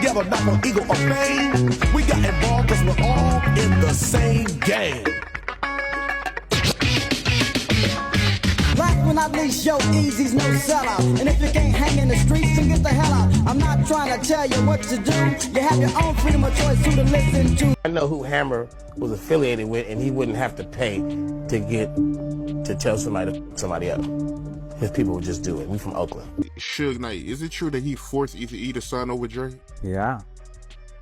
together, not for ego or fame. We got involved because we're all in the same game. Last but not least, yo, Eazy's no sellout. And if you can't hang in the streets, then get the hell out. I'm not trying to tell you what to do. You have your own freedom of choice who to listen to. I know who Hammer was affiliated with, and he wouldn't have to pay to tell somebody else. His people would just do it. We from Oakland. Suge Knight, is it true that he forced Eazy-E to sign over jheri? Yeah.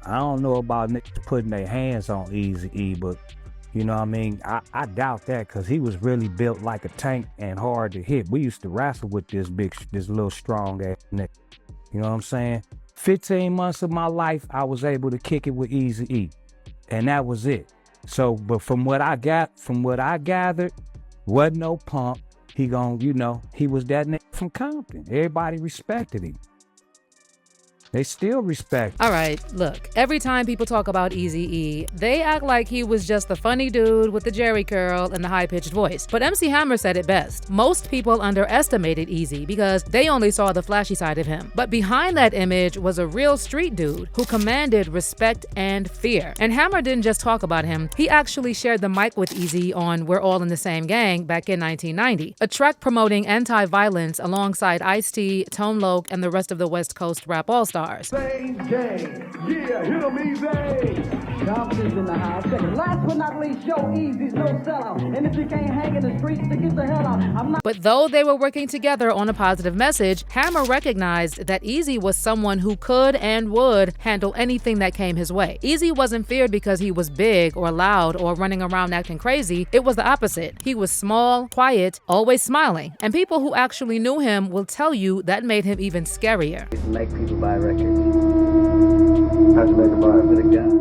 I don't know about niggas putting their hands on Eazy-E, but you know what I mean? I doubt that, because he was really built like a tank and hard to hit. We used to wrestle with this little strong ass nigga. You know what I'm saying? 15 months of my life, I was able to kick it with Eazy-E. And that was it. So, but from what I gathered, wasn't no pump. He he was that nigga from Compton. Everybody respected him. They still respect. All right, look, every time people talk about Eazy-E, they act like he was just the funny dude with the jheri curl and the high-pitched voice. But MC Hammer said it best. Most people underestimated Eazy because they only saw the flashy side of him. But behind that image was a real street dude who commanded respect and fear. And Hammer didn't just talk about him, he actually shared the mic with Eazy on We're All in the Same Gang back in 1990, a track promoting anti-violence alongside Ice-T, Tone Loc, and the rest of the West Coast rap all-stars. Same game. Yeah, hit 'em easy. Confidence in the house. Last but not least, yo, Eazy's no sellout. And if you can't hang in the streets, then get the hell out. But though they were working together on a positive message, Hammer recognized that Eazy was someone who could and would handle anything that came his way. Eazy wasn't feared because he was big or loud or running around acting crazy. It was the opposite. He was small, quiet, always smiling. And people who actually knew him will tell you that made him even scarier. Make people buy records. How'd you make a buy with a gun?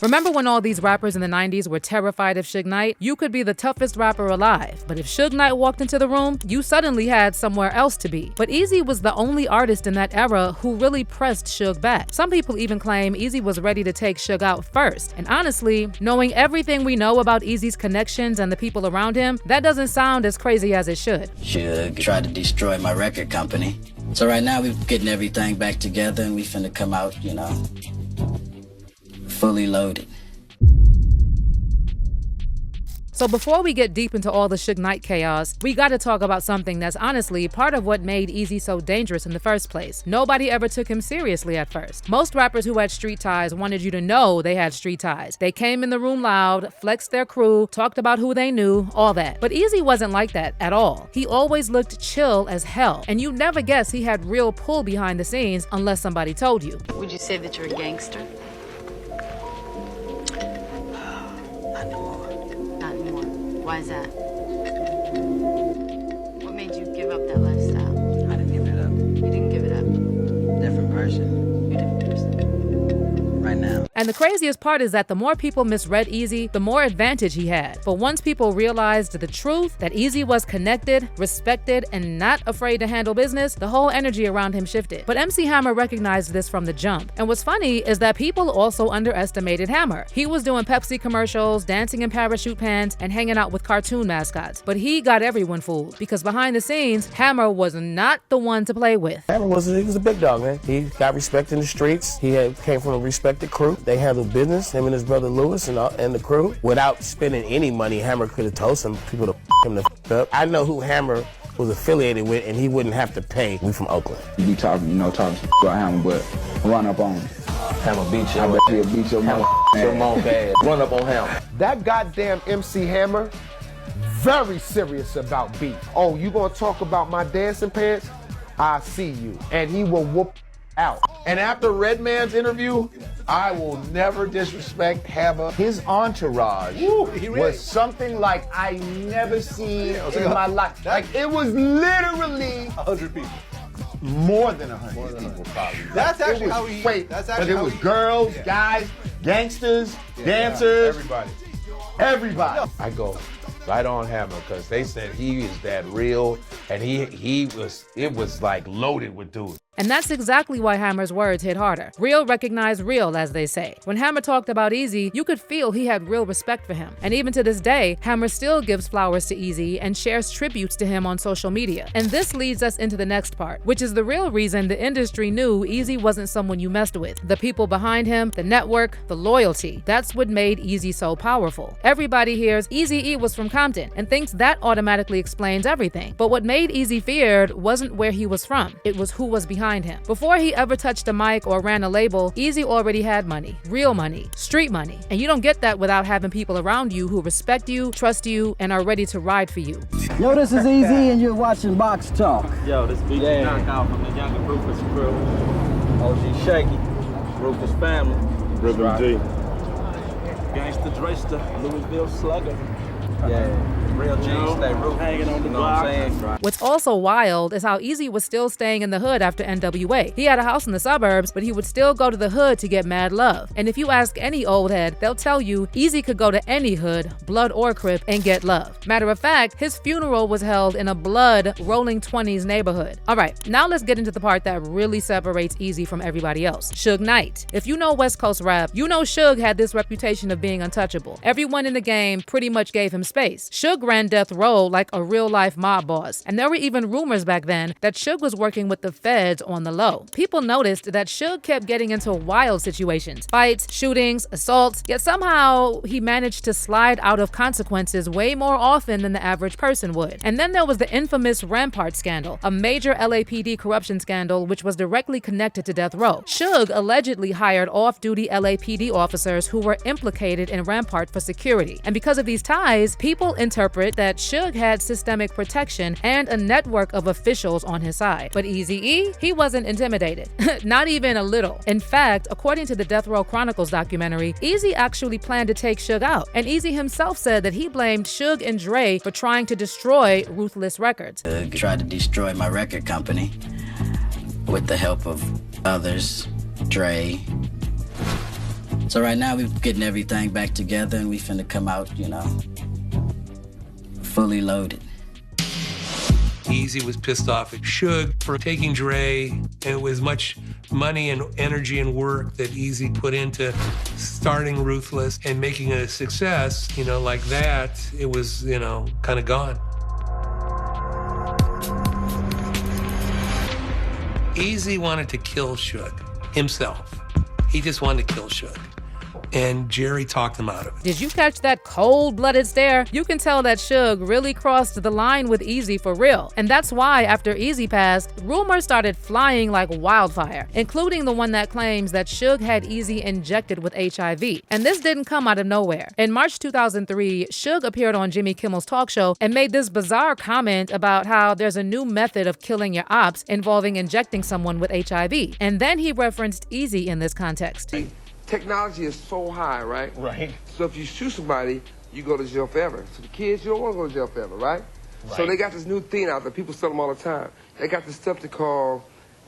Remember when all these rappers in the 90s were terrified of Suge Knight? You could be the toughest rapper alive, but if Suge Knight walked into the room, you suddenly had somewhere else to be. But Eazy was the only artist in that era who really pressed Suge back. Some people even claim Eazy was ready to take Suge out first. And honestly, knowing everything we know about Eazy's connections and the people around him, that doesn't sound as crazy as it should. Suge tried to destroy my record company. So right now we're getting everything back together and we finna come out, fully loaded. So before we get deep into all the Suge Knight chaos, we gotta talk about something that's honestly part of what made Eazy so dangerous in the first place. Nobody ever took him seriously at first. Most rappers who had street ties wanted you to know they had street ties. They came in the room loud, flexed their crew, talked about who they knew, all that. But Eazy wasn't like that at all. He always looked chill as hell, and you'd never guess he had real pull behind the scenes unless somebody told you. Would you say that you're a gangster? Why is that? What made you give up that lifestyle? I didn't give it up. You didn't give it up. Different person. You're a different person. Right now. And the craziest part is that the more people misread Eazy, the more advantage he had. But once people realized the truth, that Eazy was connected, respected, and not afraid to handle business, the whole energy around him shifted. But MC Hammer recognized this from the jump. And what's funny is that people also underestimated Hammer. He was doing Pepsi commercials, dancing in parachute pants, and hanging out with cartoon mascots. But he got everyone fooled, because behind the scenes, Hammer was not the one to play with. Hammer was a big dog, man. He got respect in the streets. He came from a respected crew. They handled business, him and his brother Lewis and the crew. Without spending any money, Hammer could have told some people to him the up. I know who Hammer was affiliated with, and he wouldn't have to pay. We from Oakland. You be talking about Hammer, but run up on him. Hammer beat you. I bet he'll beat your ass. Run up on Hammer. That goddamn MC Hammer, very serious about beef. Oh, you gonna talk about my dancing pants? I see you. And he will whoop out. And after Redman's interview, I will never disrespect Hammer. His entourage was something like I never seen in my life. Like it was literally 100 people. More than 100 people probably. That's actually how he. Wait, that's but actually it was girls, guys, gangsters, dancers, everybody. everybody. I go right on Hammer because they said he is that real And it was like loaded with dudes. And that's exactly why Hammer's words hit harder. Real recognized real, as they say. When Hammer talked about Eazy, you could feel he had real respect for him. And even to this day, Hammer still gives flowers to Eazy and shares tributes to him on social media. And this leads us into the next part, which is the real reason the industry knew Eazy wasn't someone you messed with. The people behind him, the network, the loyalty. That's what made Eazy so powerful. Everybody hears Eazy-E was from Compton and thinks that automatically explains everything. But what made Eazy feared wasn't where he was from. It was who was behind him. Before he ever touched a mic or ran a label, Eazy already had money, real money, street money. And you don't get that without having people around you who respect you, trust you, and are ready to ride for you. Yo, this is Eazy and you're watching Box Talk. Yo, this beat knockout from the younger Rufus crew. OG Shaky, Rufus family. Rhythm G. Gangsta Drayster, Louisville Slugger. Yeah. Real G, stay rooted. Hanging on the block. What's also wild is how Eazy was still staying in the hood after NWA. He had a house in the suburbs, but he would still go to the hood to get mad love. And if you ask any old head, they'll tell you Eazy could go to any hood, blood or crip, and get love. Matter of fact, his funeral was held in a blood rolling 20s neighborhood. All right, now let's get into the part that really separates Eazy from everybody else. Suge Knight. If you know West Coast rap, you know Suge had this reputation of being untouchable. Everyone in the game pretty much gave him space. Suge ran death row like a real-life mob boss, and there were even rumors back then that Suge was working with the feds on the low. People noticed that Suge kept getting into wild situations, fights, shootings, assaults, yet somehow he managed to slide out of consequences way more often than the average person would. And then there was the infamous Rampart scandal, a major LAPD corruption scandal which was directly connected to death row. Suge allegedly hired off-duty LAPD officers who were implicated in Rampart for security, and because of these ties, people interpret that Suge had systemic protection and a network of officials on his side. But Eazy-E, he wasn't intimidated. Not even a little. In fact, according to the Death Row Chronicles documentary, Eazy actually planned to take Suge out. And Eazy himself said that he blamed Suge and Dre for trying to destroy Ruthless Records. Tried to destroy my record company with the help of others, Dre. So right now we're getting everything back together and we finna come out, you know, fully loaded. Eazy was pissed off at Suge for taking Dre, and it was much money and energy and work that Eazy put into starting Ruthless and making it a success, you know, like that, it was, you know, kind of gone. Eazy wanted to kill Suge himself. He just wanted to kill Suge. And Jheri talked him out of it. Did you catch that cold-blooded stare? You can tell that Suge really crossed the line with Eazy for real. And that's why after Eazy passed, rumors started flying like wildfire, including the one that claims that Suge had Eazy injected with HIV. And this didn't come out of nowhere. In March 2003, Suge appeared on Jimmy Kimmel's talk show and made this bizarre comment about how there's a new method of killing your ops involving injecting someone with HIV. And then he referenced Eazy in this context. Technology is so high, right? Right. So if you shoot somebody, you go to jail forever. So the kids, you don't want to go to jail forever, right? So they got this new thing out there. People sell them all the time. They got this stuff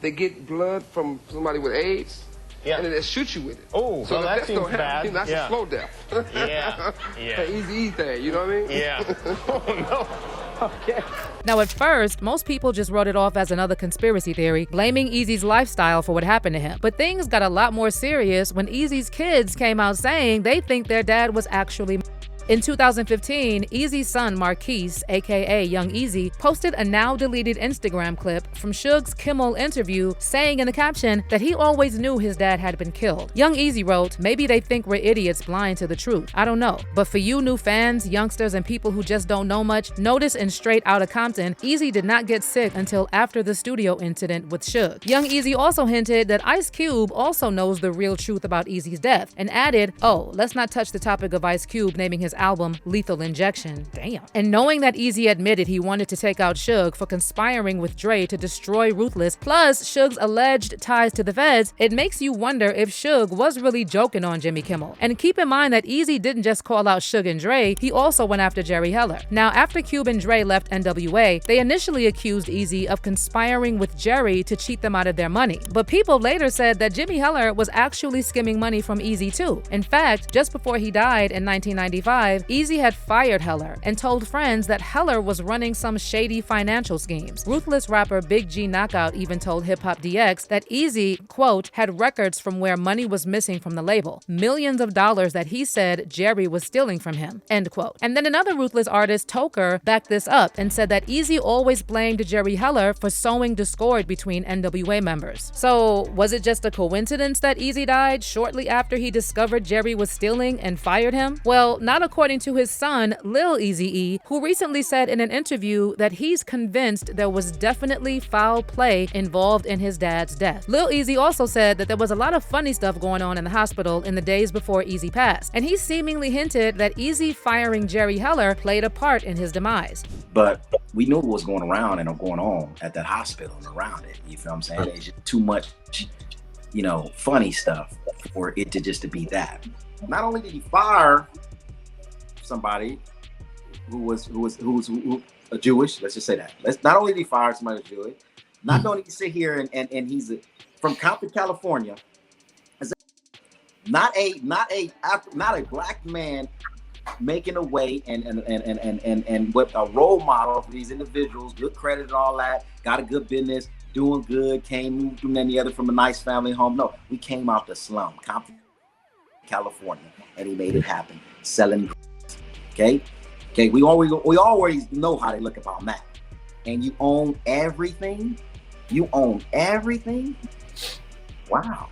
they get blood from somebody with AIDS, and then they shoot you with it. Oh, so well, that seems bad. That's a slow death. Yeah. An Eazy-E thing, you know what I mean? Yeah. Oh, no. Okay. Now, at first, most people just wrote it off as another conspiracy theory, blaming Eazy's lifestyle for what happened to him. But things got a lot more serious when Eazy's kids came out saying they think their dad was actually. In 2015, Eazy's son Marquise, aka Young Eazy, posted a now-deleted Instagram clip from Suge's Kimmel interview saying in the caption that he always knew his dad had been killed. Young Eazy wrote, "Maybe they think we're idiots blind to the truth. I don't know. But for you new fans, youngsters, and people who just don't know much, notice in Straight Outta Compton, Eazy did not get sick until after the studio incident with Suge." Young Eazy also hinted that Ice Cube also knows the real truth about Eazy's death and added, "Oh, let's not touch the topic of Ice Cube naming his album Lethal Injection." Damn. And knowing that Eazy admitted he wanted to take out Suge for conspiring with Dre to destroy Ruthless, plus Suge's alleged ties to the feds, it makes you wonder if Suge was really joking on Jimmy Kimmel. And keep in mind that Eazy didn't just call out Suge and Dre, he also went after Jerry Heller. Now, after Cube and Dre left NWA, they initially accused Eazy of conspiring with Jerry to cheat them out of their money. But people later said that Jimmy Heller was actually skimming money from Eazy too. In fact, just before he died in 1995, 2005, Eazy had fired Heller and told friends that Heller was running some shady financial schemes. Ruthless rapper Big G Knockout even told Hip Hop DX that Eazy, quote, had records from where money was missing from the label, millions of dollars that he said Jheri was stealing from him, end quote. And then another Ruthless artist, Toker, backed this up and said that Eazy always blamed Jheri Heller for sowing discord between NWA members. So was it just a coincidence that Eazy died shortly after he discovered Jheri was stealing and fired him? Well, not according to his son, Lil Eazy-E, who recently said in an interview that he's convinced there was definitely foul play involved in his dad's death. Lil Eazy also said that there was a lot of funny stuff going on in the hospital in the days before Eazy passed, and he seemingly hinted that Eazy firing Jheri Heller played a part in his demise. But we knew what was going around and going on at that hospital and around it. You feel what I'm saying? There's just too much, you know, funny stuff for it to just to be that. Not only did he fire somebody who was a Jewish, let's just say that. Not only did he fire somebody who's Jewish, not only did he sit here and he's from Compton, California, not a black man making a way and what a role model for these individuals, good credit and all that, got a good business, doing good, moved from any other from a nice family home. No, we came out the slum, Compton, California, and he made it happen, selling. Okay, we always know how they look about that. And you own everything. Wow.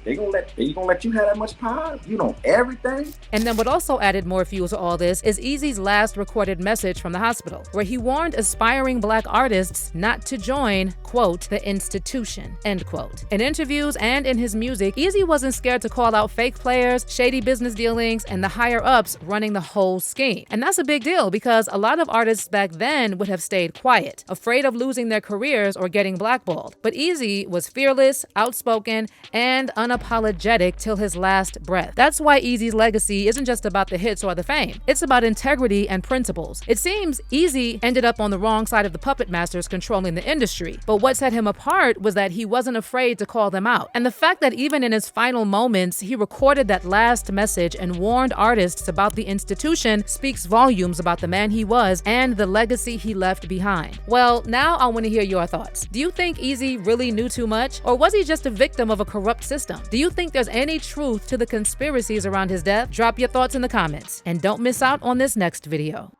They gonna let you have that much power? You know everything? And then what also added more fuel to all this is Eazy's last recorded message from the hospital, where he warned aspiring black artists not to join, quote, the institution, end quote. In interviews and in his music, Eazy wasn't scared to call out fake players, shady business dealings, and the higher-ups running the whole scheme. And that's a big deal because a lot of artists back then would have stayed quiet, afraid of losing their careers or getting blackballed. But Eazy was fearless, outspoken, and unapologetic till his last breath. That's why Eazy's legacy isn't just about the hits or the fame. It's about integrity and principles. It seems Eazy ended up on the wrong side of the puppet masters controlling the industry, but what set him apart was that he wasn't afraid to call them out. And the fact that even in his final moments, he recorded that last message and warned artists about the institution speaks volumes about the man he was and the legacy he left behind. Well, now I want to hear your thoughts. Do you think Eazy really knew too much, or was he just a victim of a corrupt system? Do you think there's any truth to the conspiracies around his death? Drop your thoughts in the comments and don't miss out on this next video.